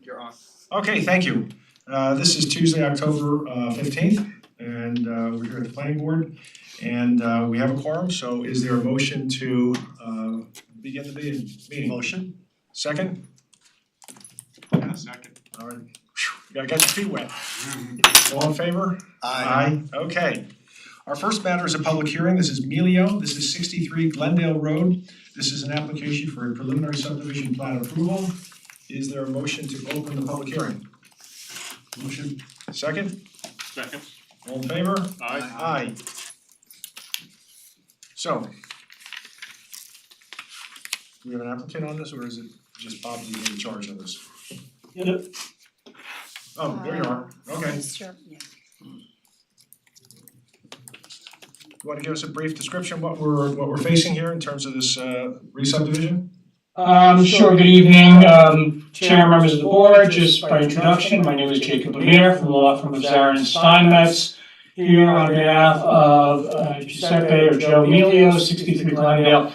You're on. Okay, thank you. This is Tuesday, October 15th, and we're here at the planning board. And we have a quorum, so is there a motion to begin the meeting? Motion. Second? Yeah, second. All right. You gotta get your feet wet. All in favor? Aye. Okay. Our first matter is a public hearing. This is Melio. This is 63 Glendale Road. This is an application for a preliminary subdivision plan approval. Is there a motion to open the public hearing? Motion. Second? Second. All in favor? Aye. Aye. So. Do we have an applicant on this, or is it just Bob who's in charge of this? Yep. Oh, there you are. Okay. Sure, yeah. You wanna give us a brief description of what we're facing here in terms of this re-subdivision? Sure, good evening, Chair, members of the board. Just by introduction, my name is Jacob Lemire from the law firm of Zarin Steinmetz. Here on behalf of Giuseppe or Joe Melio, 63 Glendale.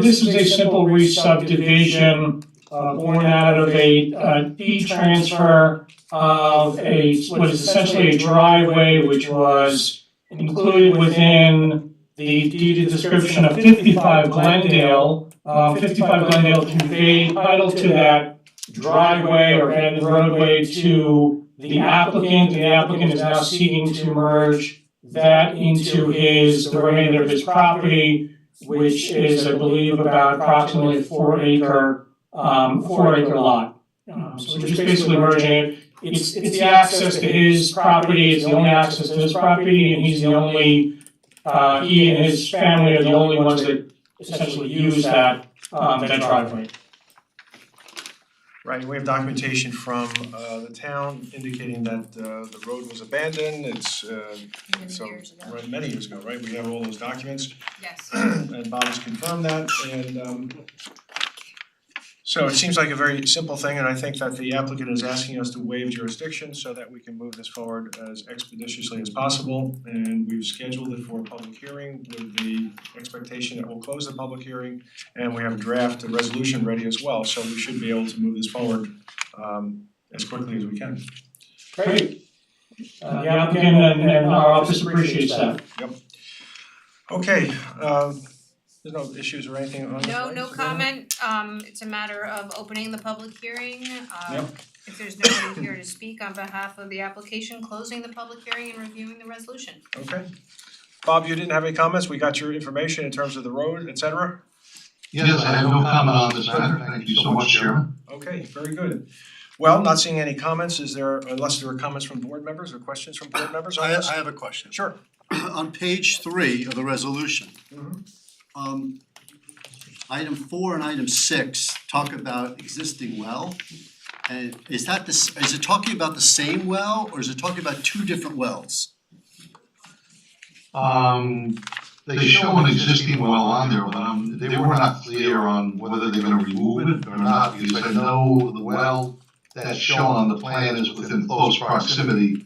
This is a simple re-subdivision born out of a deed transfer of what is essentially a driveway which was included within the deeded description of 55 Glendale. 55 Glendale conveyed title to that driveway or abandoned roadway to the applicant. The applicant is now seeking to merge that into the remainder of his property, which is, I believe, about approximately a 4-acre lot. So we're just basically merging it. It's the access to his property, it's the only access to his property, and he's the only, he and his family are the only ones that essentially use that driveway. Right, we have documentation from the town indicating that the road was abandoned. It's right, many years ago, right? We have all those documents. Yes. And Bob has confirmed that, and so it seems like a very simple thing, and I think that the applicant is asking us to waive jurisdiction so that we can move this forward as expeditiously as possible. And we've scheduled it for a public hearing with the expectation that we'll close the public hearing, and we have a draft resolution ready as well, so we should be able to move this forward as quickly as we can. Great. The applicant and our office appreciates that. Yep. Okay, there's no issues or anything on this? No comment, it's a matter of opening the public hearing. Yep. If there's nobody here to speak on behalf of the application, closing the public hearing and reviewing the resolution. Okay. Bob, you didn't have any comments? We got your information in terms of the road, et cetera? Yes, I have no comment on this matter. Thank you so much, Chairman. Okay, very good. Well, not seeing any comments, unless there are comments from board members or questions from board members on this? I have a question. Sure. On page 3 of the resolution, Mhm. item 4 and item 6 talk about existing well. And is it talking about the same well, or is it talking about two different wells? They show an existing well on there, but they were not clear on whether they're gonna remove it or not, because I know the well that's shown on the plan is within close proximity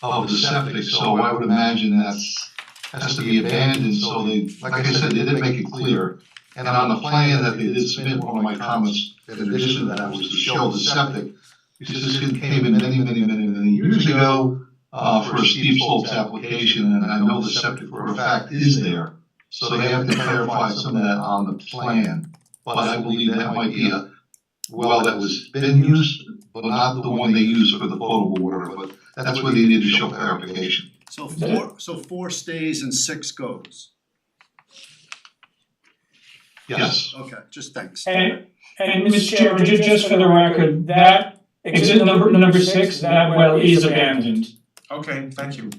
of the septic, so I would imagine has to be abandoned, so they, like I said, they didn't make it clear. And on the plan that they did submit, one of my comments in addition to that was to show the septic, because this came in many years ago for a steep slopes application, and I know the septic for a fact is there. So they have to clarify some of that on the plan. But I believe that might be a well that was been used, but not the one they use for the potable water, but that's where they need to show clarification. So 4 stays and 6 goes. Yes. Okay, just thanks. And Mr. Chairman, just for the record, that exit number 6, that well is abandoned. Okay, thank you.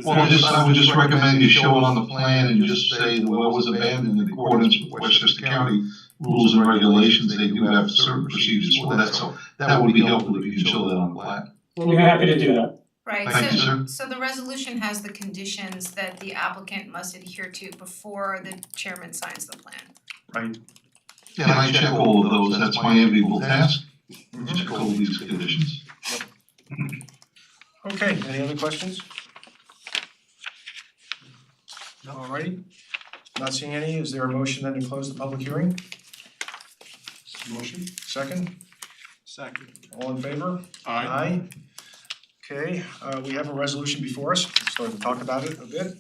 Well, I would just recommend you show it on the plan and just say the well was abandoned in accordance with Westchester County rules and regulations. They do have certain procedures for that, so that would be helpful if you can show that on the plan. We'll be happy to do that. Right, Thank you, sir. so the resolution has the conditions that the applicant must adhere to before the chairman signs the plan. Right. Yeah, and I check all of those. That's my enviable task. Check all of these conditions. Okay, any other questions? No. Alrighty. Not seeing any, is there a motion then to close the public hearing? Motion. Second? Second. All in favor? Aye. Okay, we have a resolution before us, we started to talk about it a bit.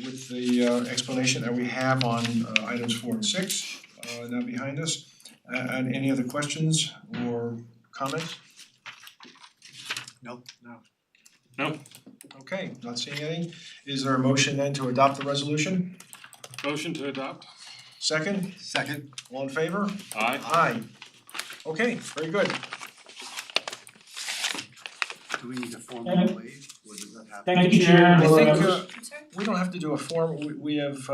With the explanation that we have on items 4 and 6 now behind us. And any other questions or comments? No. No. Okay, not seeing any. Is there a motion then to adopt the resolution? Motion to adopt. Second, Second. all in favor? Aye. Aye. Okay, very good. Do we need to formally waive, or does that happen? Thank you, Chair. I and board think members. I'm sorry? we don't have to do a form, we have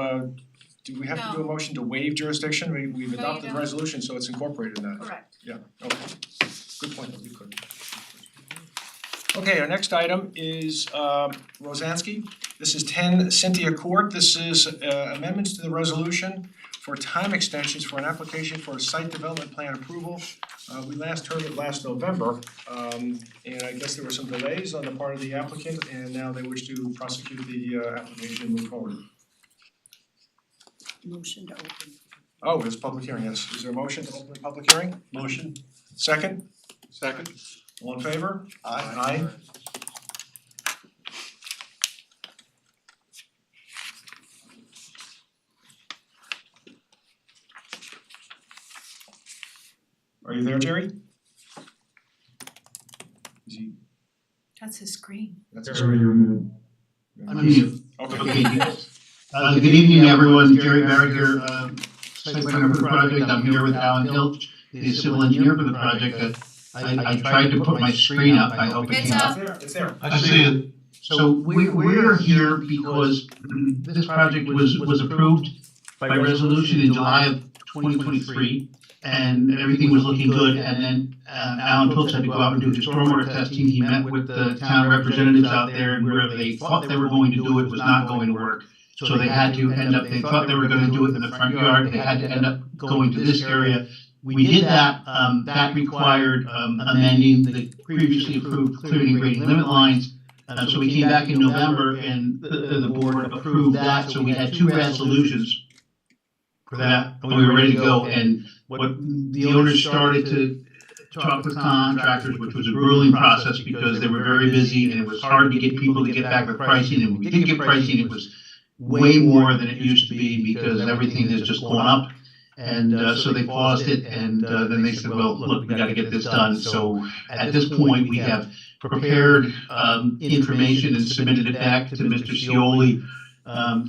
do we have to do a motion to waive jurisdiction? We've No, you adopted the don't. resolution, so it's incorporated in that. Correct. Yeah, okay. Good point, that we could. Okay, our next item is Rosansky. This is 10 Cynthia Court. This is amendments to the resolution for time extensions for an application for a site development plan approval. We last heard it last November, and I guess there were some delays on the part of the applicant, and now they wish to prosecute the application and move forward. Motion to open. Oh, it's public hearing, yes. Is there a motion to open the public hearing? Motion. Second? Second. All in favor? Aye. Aye. Are you there, Jerry? Is he, That's his screen. that's I'm here. Okay. Good evening, everyone. Jerry Barrett here, site planner for the project. I'm here with Alan Hilch, the civil engineer for the project. I tried to put my screen up. I hope it It's came up. up. It's there. I see it. So we're here because this project was approved by resolution in July of 2023. And everything was looking good, and then Alan Pilch had to go out and do his stormwater testing. He met with the town representatives out there, and wherever they thought they were going to do it was not going to work. So they had to end up, they thought they were gonna do it in the front yard, they had to end up going to this area. We did that, that required amending the previously approved clearing and grading limit lines. So we came back in November and the board approved that, so we had two resolutions for that, and we were ready to go. And what the owners started to talk with contractors, which was a grueling process because they were very busy and it was hard to get people to get back with pricing. And when we did get pricing, it was way more than it used to be because everything has just gone up. And so they paused it, and then they said, well, look, we gotta get this done. So at this point, we have prepared information and submitted it back to Mr. Scioli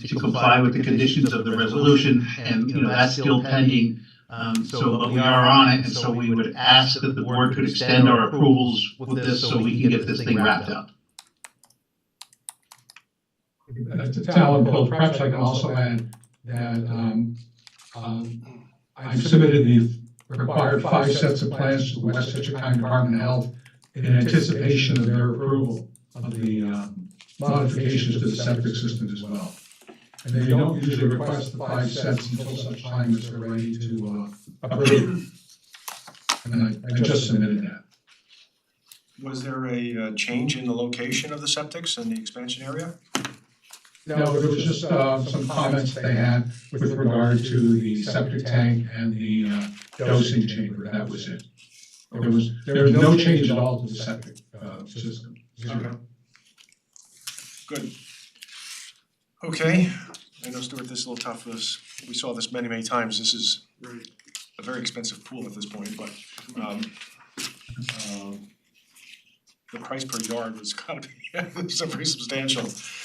to comply with the conditions of the resolution, and that's still pending. But we are on it, and so we would ask that the board could extend our approvals with this so we can get this thing wrapped up. To Alan Pilch, perhaps I can also add that I've submitted the required 5 sets of plans to the Westchester County Department of Health in anticipation of their approval of the modifications to the septic system as well. And they don't usually request the 5 sets until such time as they're ready to approve. And I just submitted that. Was there a change in the location of the septics and the expansion area? No, there was just some comments they had with regard to the septic tank and the dosing chamber, that was it. There was no change at all to the septic system. Zero. Good. Okay, I know Stuart, this is a little tough, we saw this many times, this is a very expensive pool at this point, but the price per yard was gotta be pretty substantial.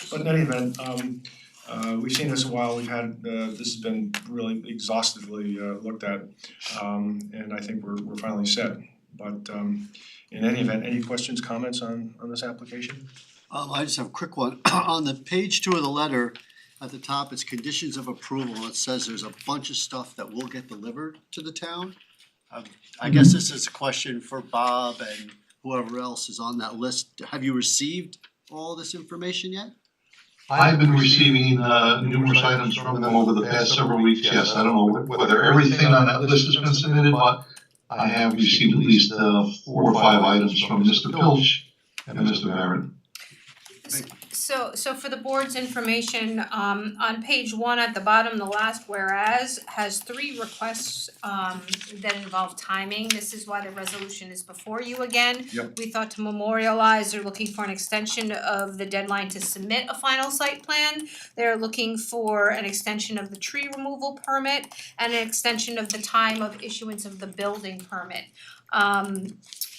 But in any event, we've seen this a while, we've had, this has been really exhaustively looked at, and I think we're finally set. But in any event, any questions, comments on this application? I just have a quick one. On the page 2 of the letter, at the top, it's conditions of approval. It says there's a bunch of stuff that will get delivered to the town. I guess this is a question for Bob and whoever else is on that list. Have you received all this information yet? I've been receiving numerous items from them over the past several weeks, yes. I don't know whether everything on that list has been submitted, but I have received at least 4 or 5 items from Mr. Pilch and Mr. Barrett. So for the board's information, on page 1 at the bottom, the last whereas has 3 requests that involve timing. This is why the resolution is before you again. Yep. We thought to memorialize, they're looking for an extension of the deadline to submit a final site plan. They're looking for an extension of the tree removal permit and an extension of the time of issuance of the building permit.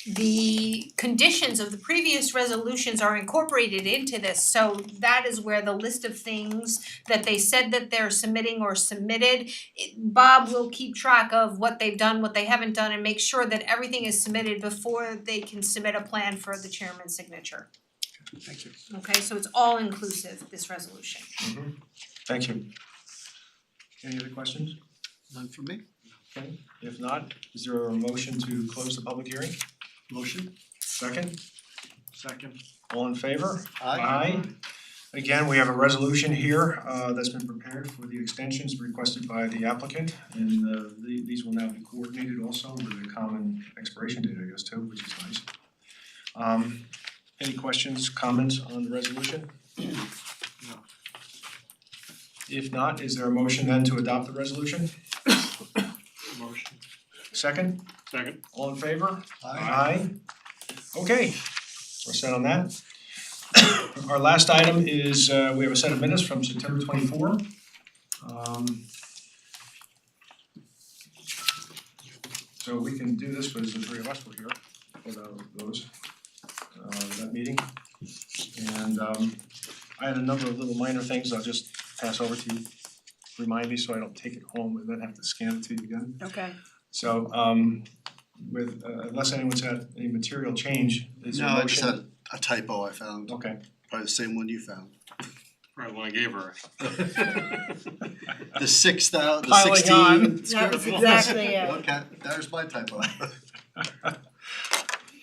The conditions of the previous resolutions are incorporated into this, so that is where the list of things that they said that they're submitting or submitted. Bob will keep track of what they've done, what they haven't done, and make sure that everything is submitted before they can submit a plan for the chairman's signature. Thank you. Okay, so it's all inclusive, this resolution. Thank you. Any other questions? None for me? Okay, if not, is there a motion to close the public hearing? Motion? Second? Second. All in favor? Aye. Again, we have a resolution here that's been prepared for the extensions requested by the applicant, and these will now be coordinated also with a common expiration date, I guess, too, which is nice. Any questions, comments on the resolution? No. If not, is there a motion then to adopt the resolution? Motion. Second? Second. All in favor? Aye. Okay, we're set on that. Our last item is, we have a set of minutes from September 24. So we can do this because the 3 of us were here for those, that meeting. And I had a number of little minor things I'll just pass over to you. Remind me so I don't take it home and then have to scan it to you again. Okay. So with unless anyone's had any material change, is there a No, I motion? just had a typo I found, Okay. probably the same one you found. Probably one I gave her. The 6,000, the Piling 16. on. That was exactly it. Okay, there's my typo.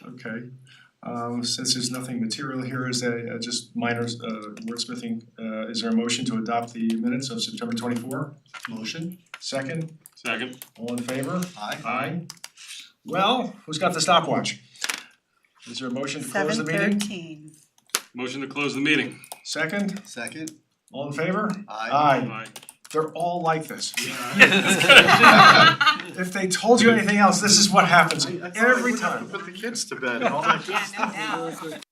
Okay. Since there's nothing material here, is there just minor wordsmithing, is there a motion to adopt the minutes of September 24? Motion? Second, Second. all in favor? Aye. Aye. Well, who's got the stopwatch? Is there a motion to close the meeting? 7:13. Motion to close the meeting. Second, Second? all in favor? Aye. Aye. They're all like this. Yeah. If they told you anything else, this is what happens every time. Put the kids to bed and all that. Yeah, no doubt.